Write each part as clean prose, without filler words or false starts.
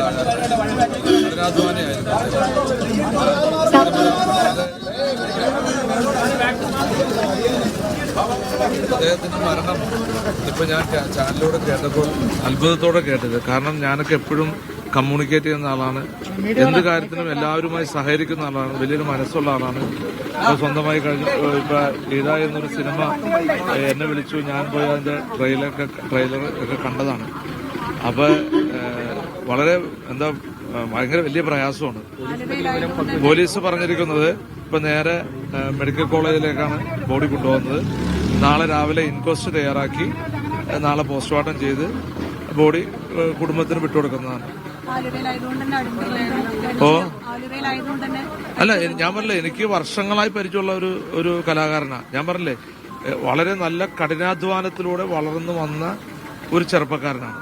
കഠിനാധ്വാനിയായിരുന്നു. അദ്ദേഹത്തിന്റെ മരണം ഇപ്പൊ ഞാൻ ചാനലിലൂടെ കേട്ടപ്പോൾ അത്ഭുതത്തോടെ കേട്ടത്. കാരണം ഞാനൊക്കെ എപ്പോഴും കമ്മ്യൂണിക്കേറ്റ് ചെയ്യുന്ന ആളാണ്, എന്ത് കാര്യത്തിനും എല്ലാവരുമായി സഹകരിക്കുന്ന ആളാണ്, വലിയൊരു മനസ്സുള്ള ആളാണ്. ഇപ്പൊ സ്വന്തമായി കഴിഞ്ഞു ഇപ്പൊ ഗീത എന്നൊരു സിനിമ എന്നെ വിളിച്ചു, ഞാൻ പോയി അതിന്റെ ട്രെയിലർ ഒക്കെ കണ്ടതാണ്. അപ്പൊ വളരെ ഭയങ്കര വലിയ പ്രയാസമാണ്. പോലീസ് പറഞ്ഞിരിക്കുന്നത് ഇപ്പൊ നേരെ മെഡിക്കൽ കോളേജിലേക്കാണ് ബോഡി കൊണ്ടുപോകുന്നത്. നാളെ രാവിലെ ഇൻക്വസ്റ്റ് തയ്യാറാക്കി നാളെ പോസ്റ്റ്മോർട്ടം ചെയ്ത് ബോഡി കുടുംബത്തിന് വിട്ടുകൊടുക്കുന്നതാണ്. അല്ല, ഞാൻ പറഞ്ഞില്ലേ, എനിക്ക് വർഷങ്ങളായി പരിചയമുള്ള ഒരു കലാകാരനാണ്. ഞാൻ പറഞ്ഞില്ലേ, വളരെ നല്ല കഠിനാധ്വാനത്തിലൂടെ വളർന്നു വന്ന ഒരു ചെറുപ്പക്കാരനാണ്.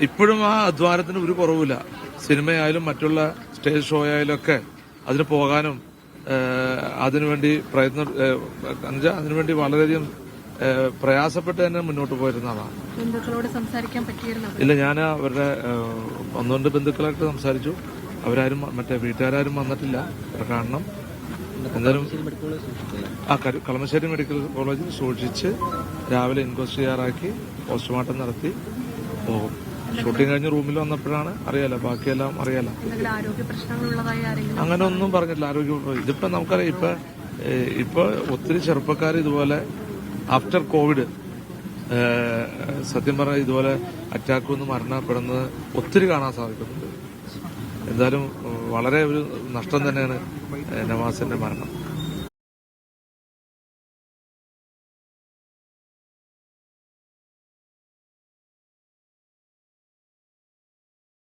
ഇപ്പോഴും ആ അധ്വാനത്തിന് ഒരു കുറവില്ല. സിനിമയായാലും മറ്റുള്ള സ്റ്റേജ് ഷോ ആയാലും ഒക്കെ അതിന് പോകാനും അതിനുവേണ്ടി അതിനുവേണ്ടി വളരെയധികം പ്രയാസപ്പെട്ട് തന്നെ മുന്നോട്ട് പോയിരുന്ന ആളാണ്. ബന്ധുക്കളോട് സംസാരിക്കാൻ പറ്റിയിരുന്നു? ഇല്ല, ഞാൻ അവരുടെ ഒന്നുകൊണ്ട് ബന്ധുക്കളായിട്ട് സംസാരിച്ചു. അവരാരും മറ്റേ വീട്ടുകാരും വന്നിട്ടില്ല കാണണം. എന്തായാലും കളമശ്ശേരി മെഡിക്കൽ കോളേജിൽ സൂക്ഷിച്ച് രാവിലെ ഇൻക്വസ്റ്റ് തയ്യാറാക്കി പോസ്റ്റ്മോർട്ടം നടത്തി പോകും. ഷൂട്ടിംഗ് കഴിഞ്ഞ് റൂമിൽ വന്നപ്പോഴാണ് അറിയാലോ, ബാക്കിയെല്ലാം അറിയാലോ. അങ്ങനെ ഒന്നും പറഞ്ഞിട്ടില്ല. ഇതിപ്പോ നമുക്കറിയാം, ഇപ്പൊ ഒത്തിരി ചെറുപ്പക്കാർ ഇതുപോലെ ആഫ്റ്റർ കോവിഡ് സത്യം പറഞ്ഞാൽ ഇതുപോലെ അറ്റാക്ക് വന്ന് മരണപ്പെടുന്നത് ഒത്തിരി കാണാൻ സാധിക്കുന്നുണ്ട്. എന്തായാലും വളരെ ഒരു നഷ്ടം തന്നെയാണ് നവാസിന്റെ മരണം.